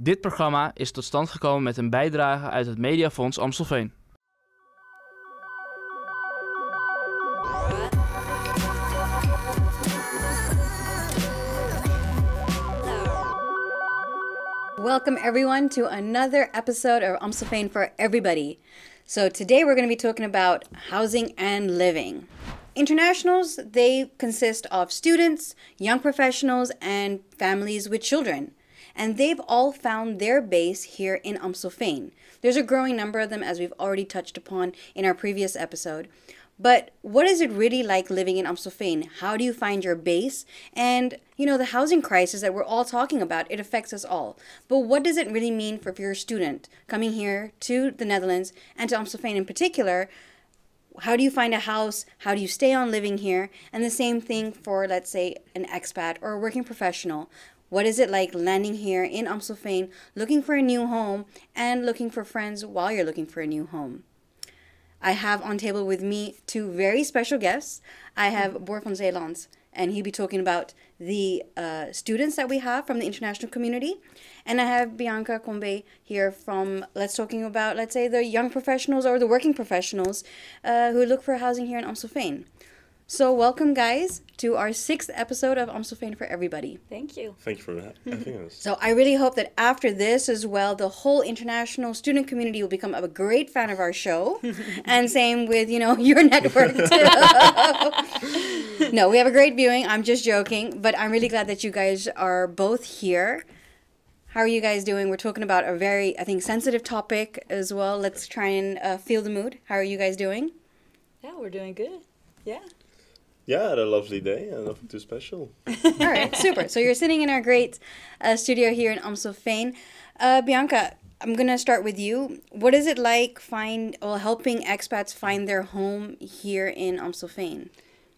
Dit programma is tot stand gekomen met een bijdrage uit het Mediafonds Amstelveen. Welcome everyone to another episode of Amstelveen for Everybody. So today we're going to be talking about housing and living. Internationals, they consist of students, young professionals, and families with children. And they've all found their base here in Amstelveen. There's a growing number of them, as we've already touched upon in our previous episode. But what is it really like living in Amstelveen? How do you find your base? And, the housing crisis that we're all talking about, it affects us all. But what does it really mean for if you're a student coming here to the Netherlands and to Amstelveen in particular? How do you find a house? How do you stay on living here? And the same thing for, let's say, an expat or a working professional. What is it like landing here in Amstelveen, looking for a new home, and looking for friends while you're looking for a new home? I have on table with me two very special guests. I have Boer van Zeeland, and he'll be talking about the students that we have from the international community. And I have Bianca Combee here from, let's say, the young professionals or the working professionals who look for housing here in Amstelveen. So welcome, guys, to our 6th episode of Amstelveen for Everybody. Thank you. Thank you for having us. So I really hope that after this as well, the whole international student community will become a great fan of our show. And same with, your network too. No, we have a great viewing. I'm just joking. But I'm really glad that you guys are both here. How are you guys doing? We're talking about a very, I think, sensitive topic as well. Let's try and feel the mood. How are you guys doing? Yeah, we're doing good. Yeah. Yeah, I had a lovely day and nothing too special. All right, super. So you're sitting in our great studio here in Amstelveen. Bianca, I'm going to start with you. What is it like helping expats find their home here in Amstelveen?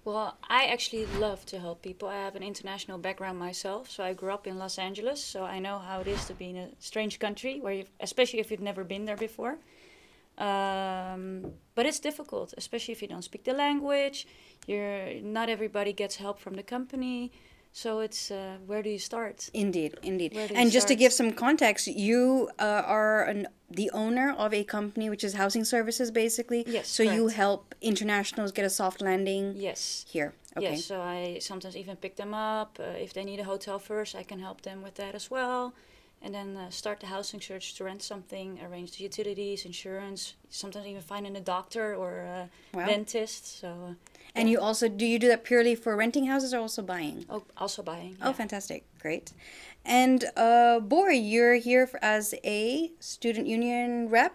Well, I actually love to help people. I have an international background myself, so I grew up in Los Angeles, so I know how it is to be in a strange country, especially if you've never been there before. But it's difficult, especially if you don't speak the language. Not everybody gets help from the company, so it's where do you start? Indeed. And just to give some context, you are the owner of a company which is housing services, basically. Yes. So correct. you help internationals get a soft landing. Yes. Here. Okay. Yes. So I sometimes even pick them up if they need a hotel first. I can help them with that as well. And then start the housing search to rent something, arrange the utilities, insurance, sometimes even finding a doctor or a dentist. So. And you also, do you do that purely for renting houses or also buying? Oh, also buying. Oh, yeah. fantastic. Great. And Boer, you're here as a student union rep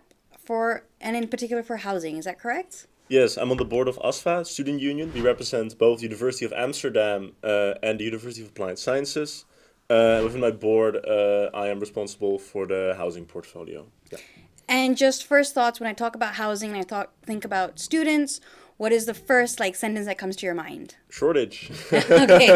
and in particular for housing. Is that correct? Yes, I'm on the board of ASFA, Student Union. We represent both the University of Amsterdam and the University of Applied Sciences. Within my board, I am responsible for the housing portfolio. Yeah. And just first thoughts, when I talk about housing and think about students, what is the first sentence that comes to your mind? Shortage. Okay.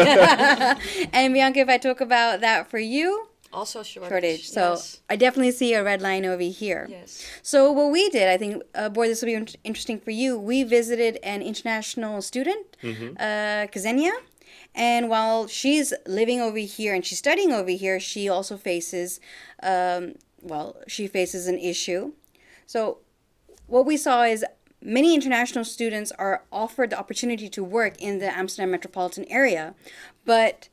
And Bianca, if I talk about that for you? Also shortage. So yes. I definitely see a red line over here. Yes. So what we did, I think, Boy, this will be interesting for you. We visited an international student, Ksenia. And while she's living over here and she's studying over here, she also faces, she faces an issue. So what we saw is many international students are offered the opportunity to work in the Amsterdam metropolitan area, but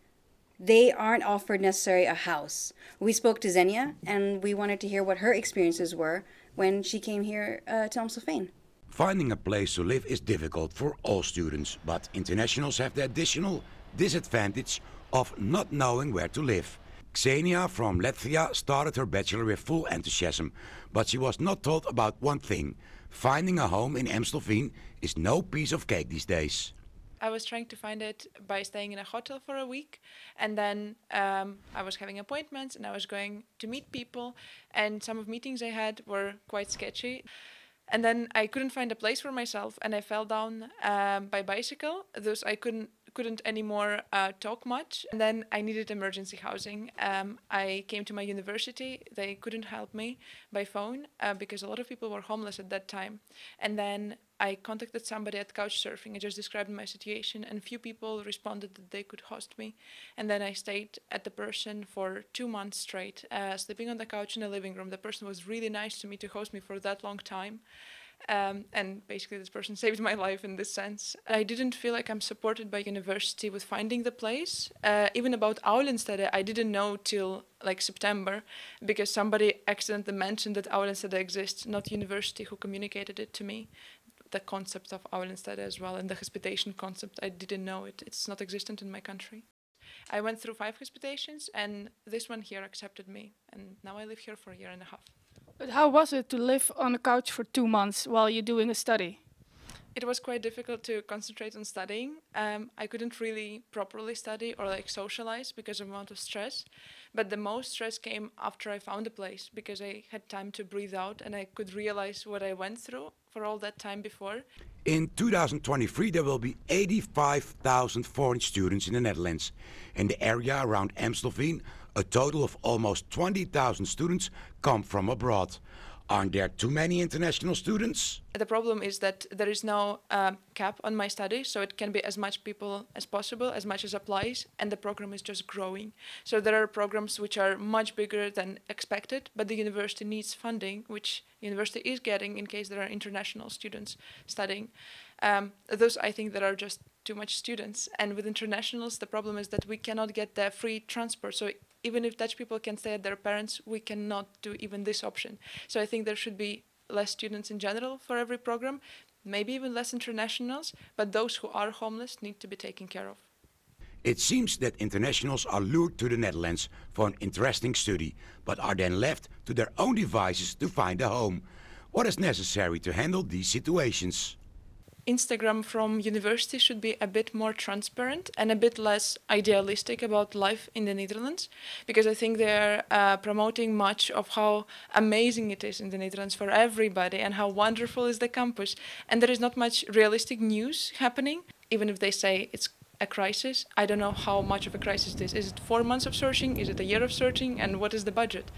they aren't offered necessarily a house. We spoke to Xenia, and we wanted to hear what her experiences were when she came here to Amstelveen. Finding a place to live is difficult for all students, but internationals have the additional disadvantage of not knowing where to live. Xenia from Latvia started her bachelor with full enthusiasm, but she was not told about one thing. Finding a home in Amstelveen is no piece of cake these days. I was trying to find it by staying in a hotel for a week, and then I was having appointments and I was going to meet people, and some of the meetings I had were quite sketchy. And then I couldn't find a place for myself, and I fell down by bicycle, thus I couldn't couldn't anymore talk much. And then I needed emergency housing. I came to my university. They couldn't help me by phone because a lot of people were homeless at that time. And then I contacted somebody at Couchsurfing. I just described my situation, and few people responded that they could host me. And then I stayed at the person for 2 months straight, sleeping on the couch in the living room. The person was really nice to me to host me for that long time. And basically this person saved my life in this sense. I didn't feel like I'm supported by university with finding the place. Even about Aulenstede, I didn't know till like September, because somebody accidentally mentioned that Aulenstede exists, not university who communicated it to me. The concept of Aulenstede as well, and the hospitation concept, I didn't know it. It's not existent in my country. I went through 5 hospitations, and this one here accepted me, and now I live here for a year and a half. But how was it to live on a couch for 2 months while you're doing a study? It was quite difficult to concentrate on studying. I couldn't really properly study or like socialize because of the amount of stress. But the most stress came after I found a place, because I had time to breathe out and I could realize what I went through for all that time before. In 2023 there will be 85,000 foreign students in the Netherlands. In the area around Amstelveen, a total of almost 20,000 students come from abroad. Aren't there too many international students? The problem is that there is no cap on my study, so it can be as much people as possible, as much as applies, and the program is just growing. So there are programs which are much bigger than expected, but the university needs funding, which university is getting in case there are international students studying. Those, I think, there are just too much students, and with internationals the problem is that we cannot get the free transport. So even if Dutch people can stay at their parents, we cannot do even this option. So I think there should be less students in general for every program, maybe even less internationals, but those who are homeless need to be taken care of. It seems that internationals are lured to the Netherlands for an interesting study, but are then left to their own devices to find a home. What is necessary to handle these situations? Instagram from university should be a bit more transparent and a bit less idealistic about life in the Netherlands, because I think they're promoting much of how amazing it is in the Netherlands for everybody and how wonderful is the campus. And there is not much realistic news happening, even if they say it's a crisis. I don't know how much of a crisis it is. Is it 4 months of searching? Is it a year of searching? And what is the budget?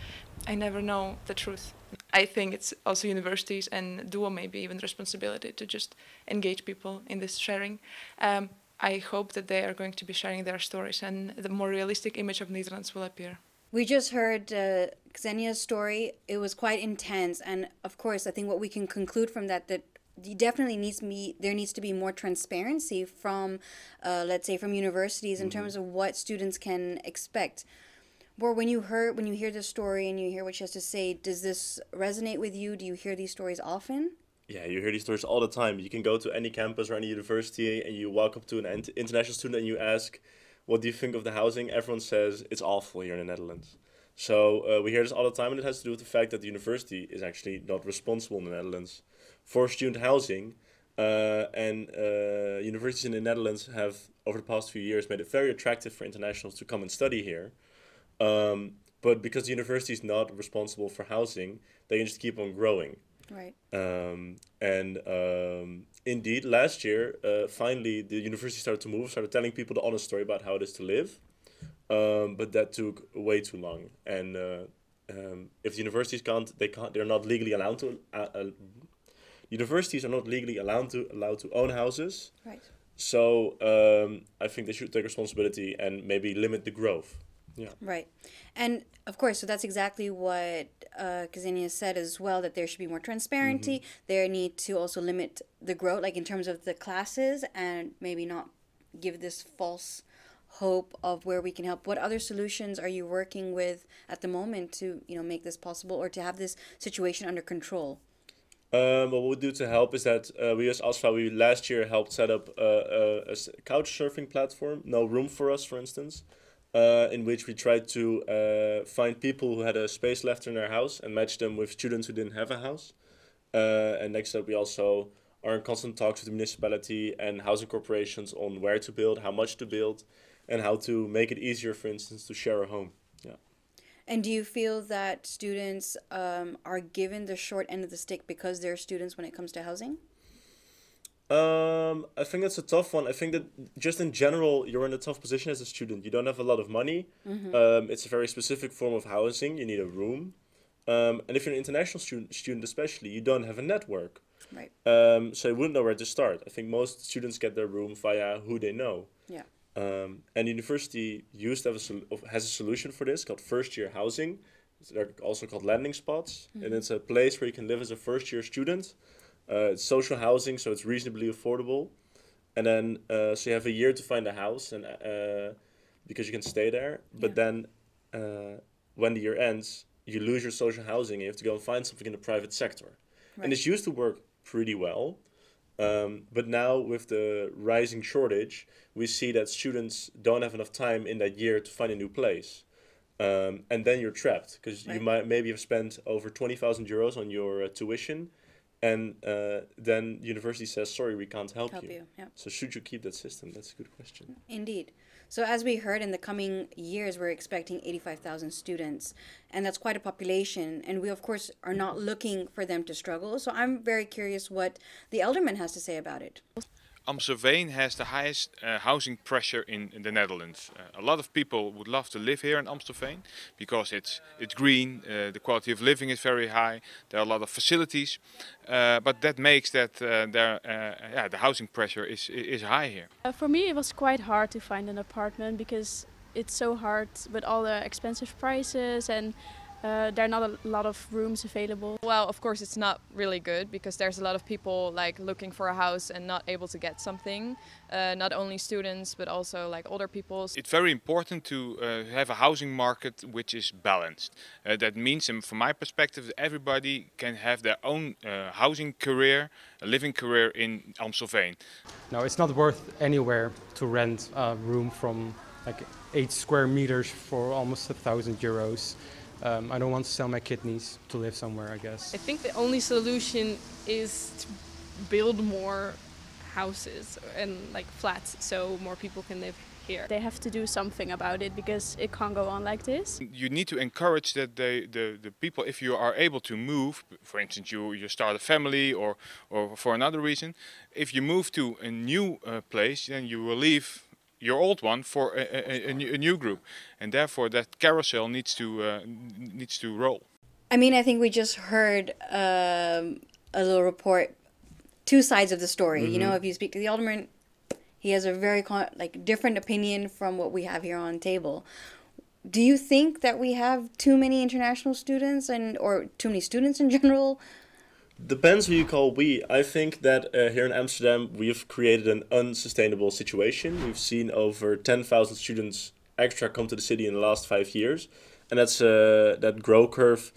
I never know the truth. I think it's also universities and DUO maybe even responsibility to just engage people in this sharing. I hope that they are going to be sharing their stories and the more realistic image of Netherlands will appear. We just heard Xenia's story. It was quite intense, and of course, I think what we can conclude from that definitely there needs to be more transparency from, let's say, from universities in terms of what students can expect. Or when you hear this story and you hear what she has to say, does this resonate with you? Do you hear these stories often? Yeah, you hear these stories all the time. You can go to any campus or any university and you walk up to an international student and you ask, what do you think of the housing? Everyone says it's awful here in the Netherlands. So we hear this all the time, and it has to do with the fact that the university is actually not responsible in the Netherlands for student housing. And universities in the Netherlands have, over the past few years, made it very attractive for internationals to come and study here. But because the university is not responsible for housing, they can just keep on growing. Right. Indeed, last year, finally, the university started telling people the honest story about how it is to live. But that took way too long. And if the universities they're not legally allowed to. Universities are not legally allowed to own houses. Right. So I think they should take responsibility and maybe limit the growth. Yeah. Right. And of course, so that's exactly what Xenia said as well, that there should be more transparency. Mm-hmm. There need to also limit the growth, like in terms of the classes, and maybe not give this false hope of where we can help. What other solutions are you working with at the moment to, make this possible or to have this situation under control? What we do to help is that we as ASFA, we last year helped set up a couch surfing platform, No Room for Us, for instance, in which we tried to find people who had a space left in their house and match them with students who didn't have a house. And next up, we also are in constant talks with the municipality and housing corporations on where to build, how much to build, and how to make it easier, for instance, to share a home. Yeah. And do you feel that students are given the short end of the stick because they're students when it comes to housing? I think that's a tough one. I think that just in general, you're in a tough position as a student. You don't have a lot of money. It's a very specific form of housing. You need a room. And if you're an international student especially, you don't have a network. Right. So you wouldn't know where to start. I think most students get their room via who they know. Yeah. And university has a solution for this called first-year housing. They're also called landing spots. And it's a place where you can live as a first-year student. It's social housing, so it's reasonably affordable. And then, so you have a year to find a house, and because you can stay there. But then, when the year ends, you lose your social housing, and you have to go and find something in the private sector. Right. And this used to work pretty well. But now, with the rising shortage, we see that students don't have enough time in that year to find a new place. And then you're trapped, because you might maybe have spent over 20,000 euros on your tuition. And then university says, sorry, we can't help you. Yeah. So should you keep that system? That's a good question. Indeed. So as we heard, in the coming years, we're expecting 85,000 students. And that's quite a population. And we, of course, are not looking for them to struggle. So I'm very curious what the alderman has to say about it. Amstelveen has the highest housing pressure in the Netherlands. A lot of people would love to live here in Amstelveen because it's green, the quality of living is very high, there are a lot of facilities, but that makes that the housing pressure is high here. For me it was quite hard to find an apartment because it's so hard with all the expensive prices and there are not a lot of rooms available. Well, of course it's not really good because there's a lot of people like looking for a house and not able to get something. Not only students but also like older people. It's very important to have a housing market which is balanced. That means, from my perspective, everybody can have their own housing career, a living career in Amstelveen. No, it's not worth anywhere to rent a room from like 8 square meters for almost €1,000. I don't want to sell my kidneys to live somewhere, I guess. I think the only solution is to build more houses and like flats so more people can live here. They have to do something about it because it can't go on like this. You need to encourage that the people, if you are able to move, for instance you start a family or for another reason, if you move to a new place, then you will leave your old one for a new group, and therefore that carousel needs to roll. I mean, I think we just heard a little report, two sides of the story. You know, if you speak to the alderman, he has a very different opinion from what we have here on the table. Do you think that we have too many international students or too many students in general? Depends who you call we. I think that here in Amsterdam we've created an unsustainable situation. We've seen over 10,000 students extra come to the city in the last 5 years, and that growth curve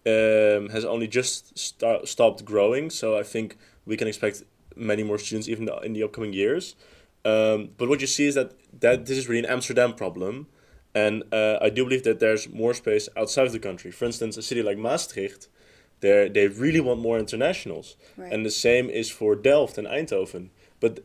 has only just stopped growing. So I think we can expect many more students even in the upcoming years. But what you see is that this is really an Amsterdam problem, and I do believe that there's more space outside of the country. For instance, a city like Maastricht, they really want more internationals. Right. And the same is for Delft and Eindhoven. But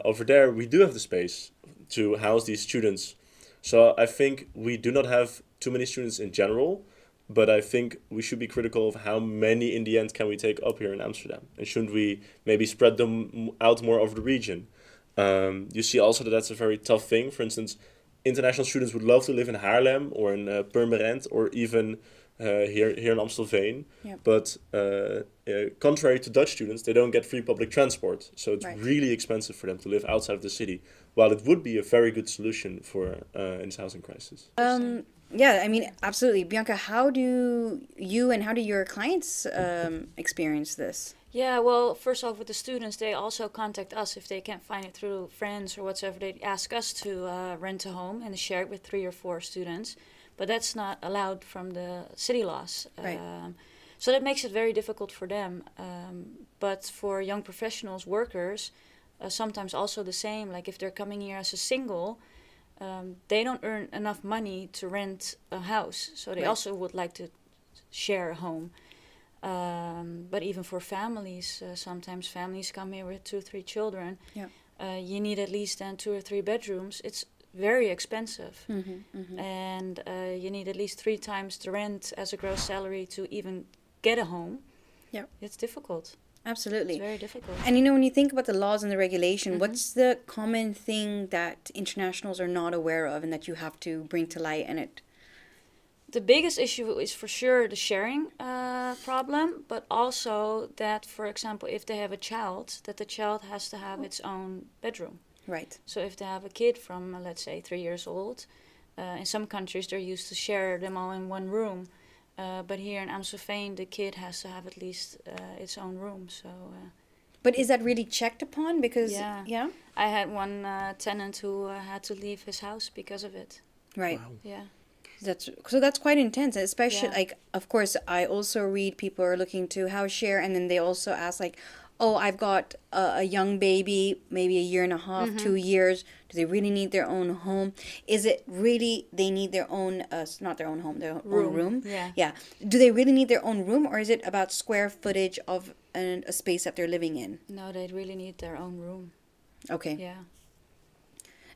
over there, we do have the space to house these students. So I think we do not have too many students in general, but I think we should be critical of how many in the end can we take up here in Amsterdam. And shouldn't we maybe spread them out more over the region? You see also that that's a very tough thing. For instance, international students would love to live in Haarlem or in Purmerend or even here in Amstelveen, but contrary to Dutch students, they don't get free public transport, so it's really expensive for them to live outside of the city. While it would be a very good solution for in this housing crisis. Yeah, I mean, absolutely, Bianca. How do you and how do your clients experience this? Yeah, well, first off, with the students, they also contact us if they can't find it through friends or whatsoever. They ask us to rent a home and share it with 3 or 4 students. But that's not allowed from the city laws. Right. So that makes it very difficult for them. But for young professionals, workers, sometimes also the same. Like if they're coming here as a single, they don't earn enough money to rent a house. So they also would like to share a home. But even for families, sometimes families come here with 2 or 3 children. Yeah. You need at least then 2 or 3 bedrooms. It's very expensive, and you need at least 3 times the rent as a gross salary to even get a home. Yeah, it's difficult. Absolutely. It's very difficult. And you know, when you think about the laws and the regulation, what's the common thing that internationals are not aware of and that you have to bring to light in it? The biggest issue is for sure the sharing problem, but also that, for example, if they have a child, that the child has to have its own bedroom. Right. So if they have a kid from, let's say, 3 years old, in some countries they're used to share them all in one room. But here in Amstelveen, the kid has to have at least its own room. So. But is that really checked upon? Because yeah, I had one tenant who had to leave his house because of it. Right. Wow. Yeah. That's quite intense, especially like, of course, I also read people are looking to house share, and then they also ask like, oh, I've got a young baby, maybe a year and a half, 2 years. Do they really need their own home? Is it really they need their own, not their own home, their own room? Yeah. Yeah. Do they really need their own room, or is it about square footage of a space that they're living in? No, they really need their own room. Okay. Yeah.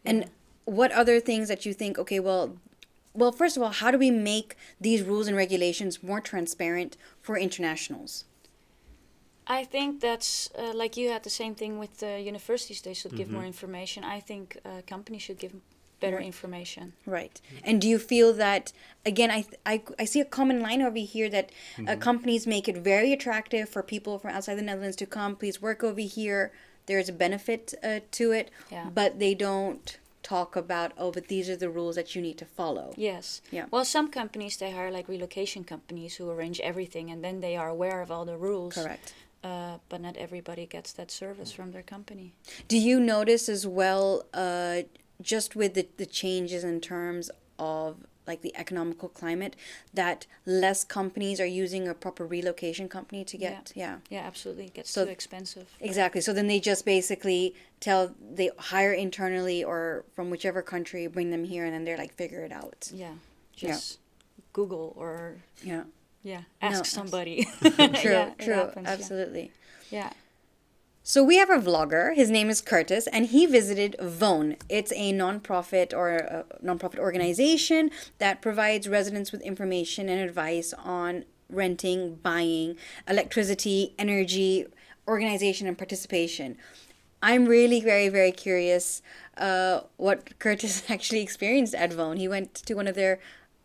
And what other things that you think, okay, well, first of all, how do we make these rules and regulations more transparent for internationals? I think that's like you had the same thing with the universities. They should give more information. I think companies should give better information. Right. And do you feel that, again, I see a common line over here that companies make it very attractive for people from outside the Netherlands to come, please work over here. There's a benefit to it, but they don't talk about, oh, but these are the rules that you need to follow. Yes. Yeah. Well, some companies, they hire like relocation companies who arrange everything, and then they are aware of all the rules. Correct. But not everybody gets that service from their company. Do you notice as well, just with the changes in terms of like the economical climate, that less companies are using a proper relocation company to get, Yeah, absolutely. It gets So too expensive. Exactly. So then they just basically they hire internally or from whichever country, bring them here, and then they're like, figure it out. Yeah. Just Google or No, ask somebody. True, It happens, absolutely. Yeah. So we have a vlogger. His name is Curtis, and he visited Woon. It's a non-profit organization that provides residents with information and advice on renting, buying, electricity, energy, organization, and participation. I'm really very, very curious what Curtis actually experienced at Woon. He went to one of their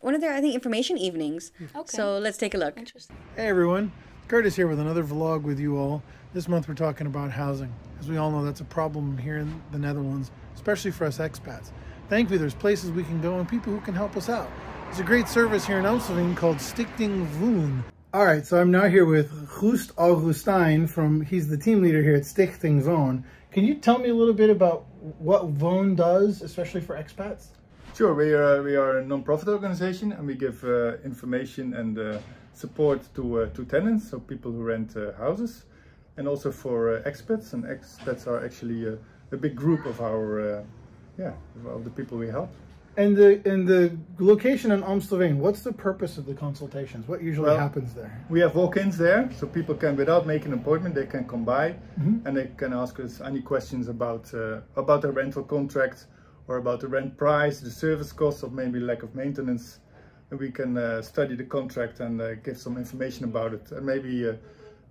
I think information evenings. Okay. So let's take a look. Interesting. Hey everyone, Curtis here with another vlog with you all. This month we're talking about housing. As we all know, that's a problem here in the Netherlands, especially for us expats. Thankfully, there's places we can go and people who can help us out. There's a great service here in Amstelveen called Stichting Woon. All right, so I'm now here with Gust Augustijn he's the team leader here at Stichting Woon. Can you tell me a little bit about what Woon does, especially for expats? Sure, we are a non-profit organization, and we give information and support to tenants, so people who rent houses, and also for expats. And expats are actually a big group of our of the people we help. And the location in Amstelveen, what's the purpose of the consultations? What usually happens there? We have walk-ins there, so people can, without making an appointment, they can come by and they can ask us any questions about the rental contract, or about the rent price, the service costs, of maybe lack of maintenance. And we can study the contract and give some information about it, and maybe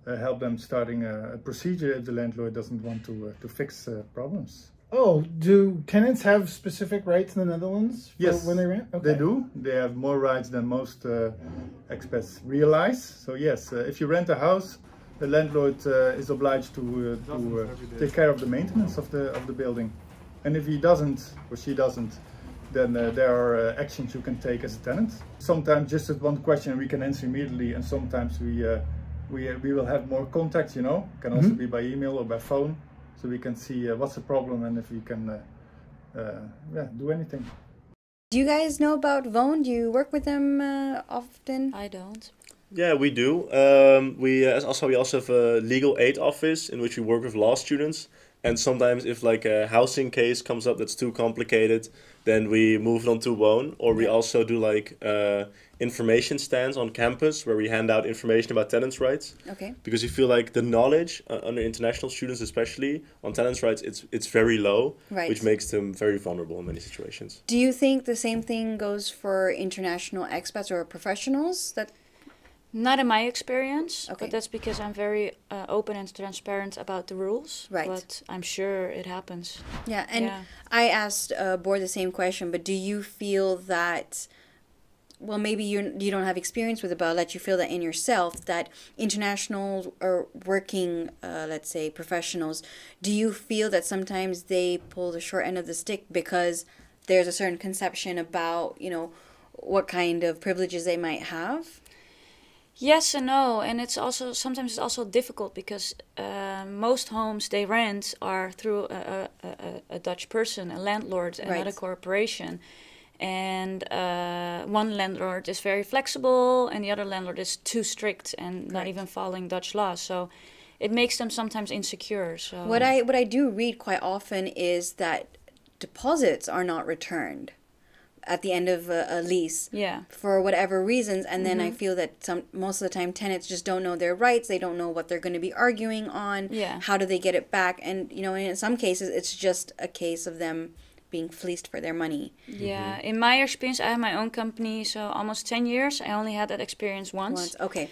help them starting a procedure if the landlord doesn't want to fix problems. Oh, do tenants have specific rights in the Netherlands when they rent? They do. They have more rights than most expats realize. So yes, if you rent a house, the landlord is obliged to take care of the maintenance of the building. And if he doesn't, or she doesn't, then there are actions you can take as a tenant. Sometimes just with one question we can answer immediately, and sometimes we will have more contacts, It can also be by email or by phone, so we can see what's the problem and if we can do anything. Do you guys know about Woon? Do you work with them often? I don't. Yeah, we do. We also have a legal aid office in which we work with law students. And sometimes if like a housing case comes up that's too complicated, then we move it on to Woon. Or we also do like information stands on campus where we hand out information about tenants' rights. Okay. Because you feel like the knowledge under international students, especially on tenants' rights, it's very low, which makes them very vulnerable in many situations. Do you think the same thing goes for international expats or professionals? Not in my experience, Okay. but that's because I'm very open and transparent about the rules. Right. But I'm sure it happens. Yeah, and I asked Board the same question, but do you feel that, well, maybe you don't have experience with it, but I'll let you feel that in yourself, that international or working, let's say, professionals, do you feel that sometimes they pull the short end of the stick because there's a certain conception about, you know, what kind of privileges they might have? Yes and no, and it's also sometimes it's also difficult because most homes they rent are through a Dutch person, a landlord, and not a corporation. And one landlord is very flexible, and the other landlord is too strict and not even following Dutch law. So it makes them sometimes insecure. So What I do read quite often is that deposits are not returned at the end of a lease for whatever reasons, and then I feel that most of the time tenants just don't know their rights. They don't know what they're going to be arguing on. How do they get it back? And you know, in some cases it's just a case of them being fleeced for their money. Yeah, in my experience, I have my own company, so almost 10 years. I only had that experience once. Okay.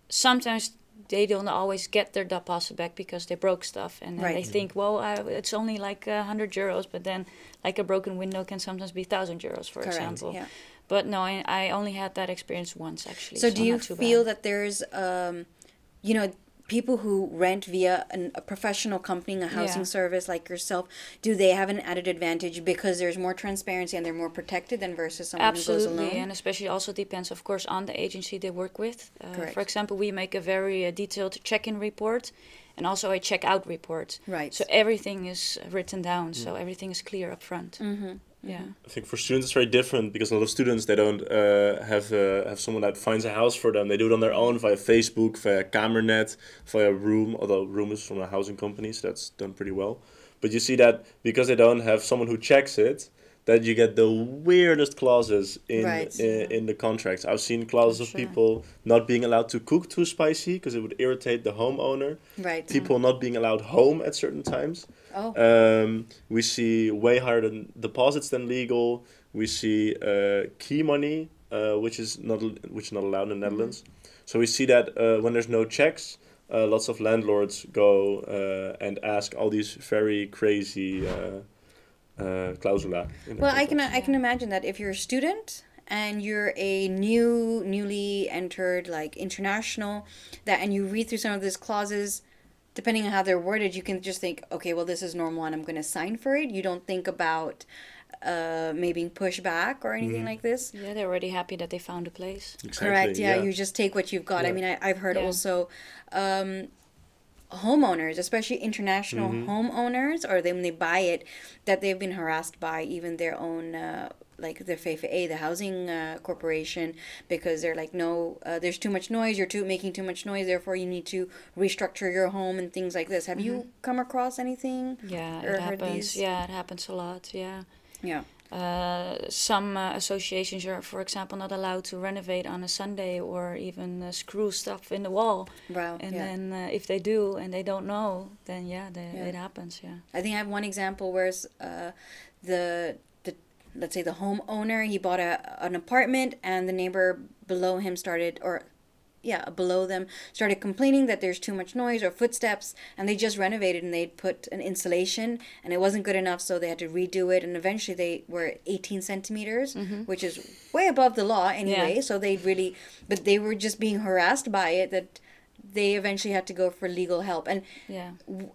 Sometimes they don't always get their deposit back because they broke stuff, and then they think, well, it's only like €100, but then like a broken window can sometimes be €1,000, for example. Yeah. But no, I only had that experience once actually. So do you not too feel bad. that there's, you know, people who rent via a professional company, a housing service like yourself, do they have an added advantage because there's more transparency and they're more protected than versus someone who goes alone? Absolutely, and especially also depends, of course, on the agency they work with. For example, we make a very detailed check-in report and also a check-out report. Right. So everything is written down, so everything is clear up front. Yeah. I think for students it's very different because a lot of students, they don't have someone that finds a house for them. They do it on their own via Facebook, via Kamernet, via Room, although Room is from a housing company, so that's done pretty well. But you see that because they don't have someone who checks it, that you get the weirdest clauses in the contracts. I've seen clauses of people not being allowed to cook too spicy because it would irritate the homeowner. Right. People not being allowed home at certain times. Oh. We see way higher than deposits than legal. We see key money, which is not allowed in the Netherlands. So we see that when there's no checks, lots of landlords go and ask all these very crazy clausula. Well, I can imagine that if you're a student and you're a newly entered like international, and you read through some of these clauses, depending on how they're worded, you can just think, okay, well, this is normal and I'm going to sign for it. You don't think about maybe pushed back or anything like this. Yeah, they're already happy that they found a place. Exactly, Correct. Yeah, you just take what you've got. I mean, I've heard also homeowners, especially international homeowners, or when they buy it, that they've been harassed by even their own like the VVE, the housing corporation, because they're like, no, there's too much noise, you're making too much noise, therefore you need to restructure your home and things like this. Have you come across anything? Yeah, or it heard happens. these? Yeah, it happens a lot. Yeah. Yeah. Some associations are, for example, not allowed to renovate on a Sunday or even screw stuff in the wall. Wow. And then if they do and they don't know, then it happens. Yeah. I think I have one example where the let's say the homeowner, he bought an apartment and the neighbor below him below them started complaining that there's too much noise or footsteps, and they just renovated and they'd put an insulation and it wasn't good enough, so they had to redo it, and eventually they were 18 centimeters, which is way above the law anyway. So but they were just being harassed by it, that they eventually had to go for legal help. And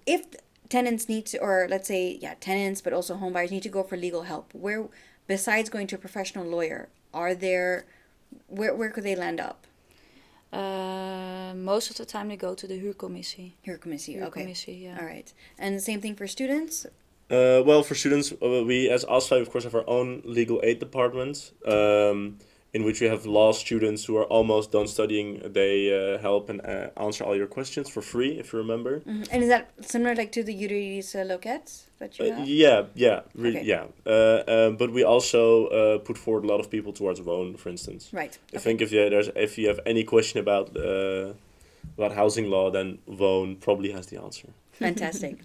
if tenants need to, or let's say tenants but also home buyers need to go for legal help, where besides going to a professional lawyer, where could they land up? Most of the time they go to the huurcommissie. Huurcommissie, okay. Huurcommissie, yeah. All right. And the same thing for students? Well, for students, we as ASFA, of course, have our own legal aid department, in which we have law students who are almost done studying. They help and answer all your questions for free, if you remember. And is that similar like to the juridisch loket that you have? But we also put forward a lot of people towards Woon, for instance. Right. I think if you have any question about housing law, then Woon probably has the answer. Fantastic.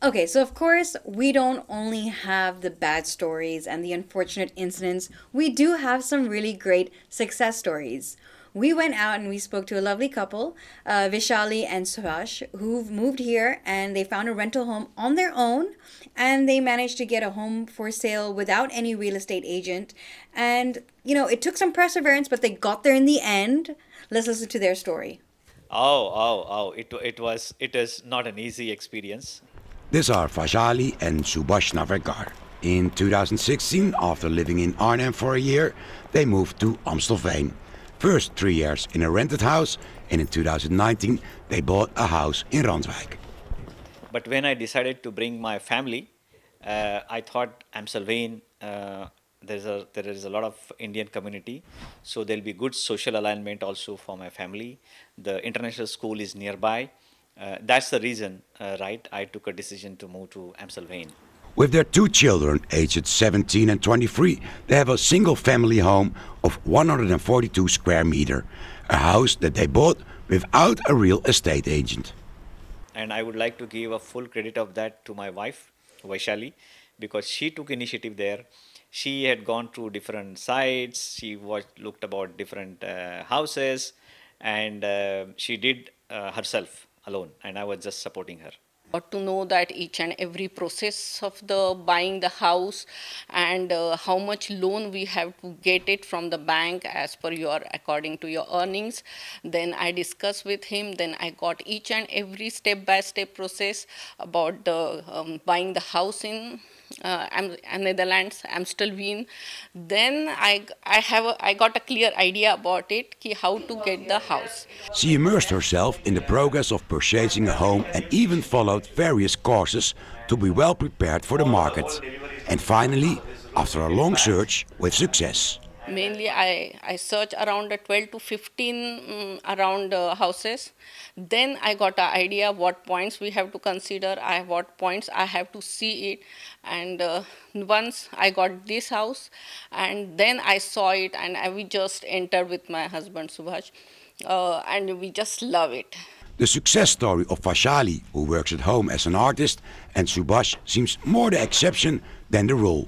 Okay, so of course, we don't only have the bad stories and the unfortunate incidents, we do have some really great success stories. We went out and we spoke to a lovely couple, Vishali and Subhash, who've moved here and they found a rental home on their own and they managed to get a home for sale without any real estate agent. And, you know, it took some perseverance, but they got there in the end. Let's listen to their story. It is not an easy experience. These are Vajali and Subhash Navarkar. In 2016, after living in Arnhem for a year, they moved to Amstelveen. First 3 years in a rented house, and in 2019 they bought a house in Randwijk. But when I decided to bring my family, I thought Amstelveen, there is a lot of Indian community, so there'll be good social alignment also for my family. The international school is nearby. That's the reason, right, I took a decision to move to Amstelveen. With their 2 children, aged 17 and 23, they have a single family home of 142 square meters, a house that they bought without a real estate agent. And I would like to give a full credit of that to my wife, Vaishali, because she took initiative there. She had gone through different sites, she looked about different houses, and she did herself alone, and I was just supporting her. Got to know that each and every process of the buying the house and how much loan we have to get it from the bank as per according to your earnings. Then I discussed with him. Then I got each and every step-by-step process about the buying the house in Netherlands, Amstelveen. Then I got a clear idea about it, how to get the house. She immersed herself in the progress of purchasing a home and even followed various courses to be well prepared for the market. And finally, after a long search, with success. Mainly I search around 12 to 15 around houses. Then I got an idea what points we have to consider, what points I have to see it. And once I got this house, and then I saw it, and we just entered with my husband Subhash, and we just love it. The success story of Vashali, who works at home as an artist, and Subhash seems more the exception than the rule.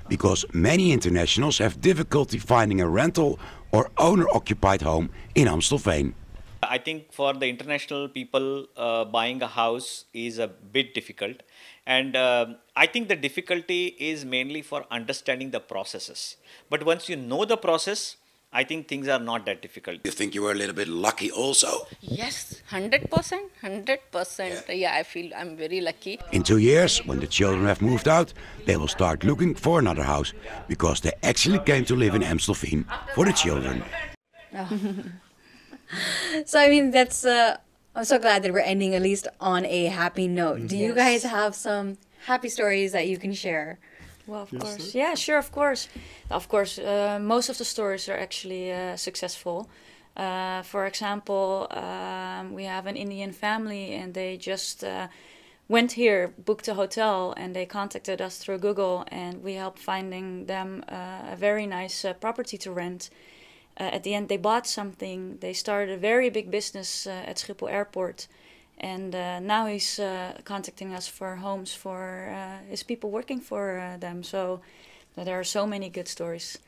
Because many internationals have difficulty finding a rental or owner-occupied home in Amstelveen. I think for the international people, buying a house is a bit difficult. And I think the difficulty is mainly for understanding the processes. But once you know the process, I think things are not that difficult. You think you were a little bit lucky also? Yes, 100%. Yeah, I feel I'm very lucky. In 2 years, when the children have moved out, they will start looking for another house, because they actually came to live in Amstelveen for the children. Oh. So, I mean, that's, I'm so glad that we're ending at least on a happy note. Do you guys have some happy stories that you can share? Well, of course. Yeah, sure, of course. Of course, most of the stories are actually successful. For example, we have an Indian family and they just went here, booked a hotel, and they contacted us through Google, and we helped finding them a very nice property to rent. At the end, they bought something. They started a very big business at Schiphol Airport. And now he's contacting us for homes for his people working for them. So there are so many good stories.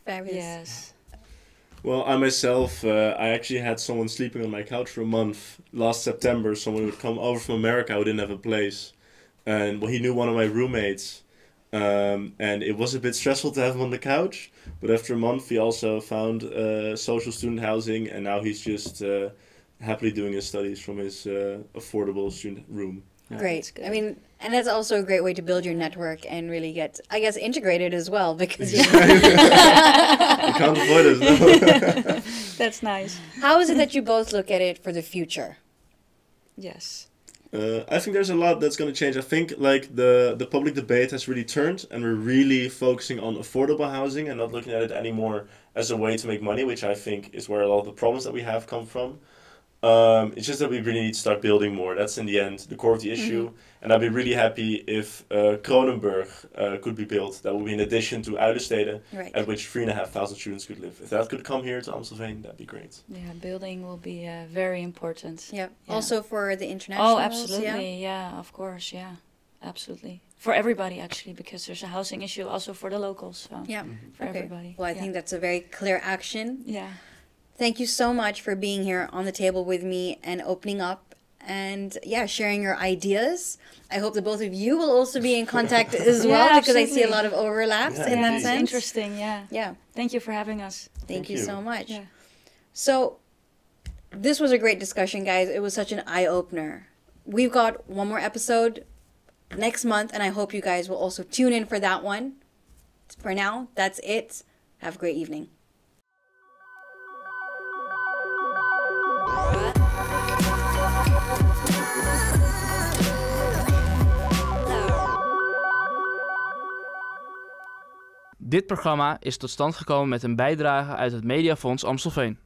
Fabulous. Yes. Well, I myself, I actually had someone sleeping on my couch for a month last September. Someone would come over from America who didn't have a place. And well, he knew one of my roommates. And it was a bit stressful to have him on the couch. But after a month, he also found social student housing. And now he's just happily doing his studies from his affordable student room. Great. I mean, and that's also a great way to build your network and really get, I guess, integrated as well, because you can't avoid us, no. That's nice. How is it that you both look at it for the future? Yes. I think there's a lot that's going to change. I think like the public debate has really turned, and we're really focusing on affordable housing and not looking at it anymore as a way to make money, which I think is where a lot of the problems that we have come from. It's just that we really need to start building more. That's in the end the core of the issue. And I'd be really happy if Kronenberg could be built. That would be in addition to Uilenstede, at which 3,500 students could live. If that could come here to Amstelveen, that'd be great. Yeah, building will be very important. Yeah. Also for the internationals. Oh, absolutely. Yeah, of course. Yeah. absolutely. For everybody, actually, because there's a housing issue also for the locals. So Yeah, for everybody. Well, I think that's a very clear action. Yeah. Thank you so much for being here on the table with me and opening up and sharing your ideas. I hope that both of you will also be in contact as well, because I see a lot of overlaps in that sense. Interesting, yeah. Yeah. Thank you for having us. Thank you so much. Yeah. So this was a great discussion, guys. It was such an eye-opener. We've got one more episode next month, and I hope you guys will also tune in for that one. For now, that's it. Have a great evening. Dit programma is tot stand gekomen met een bijdrage uit het Mediafonds Amstelveen.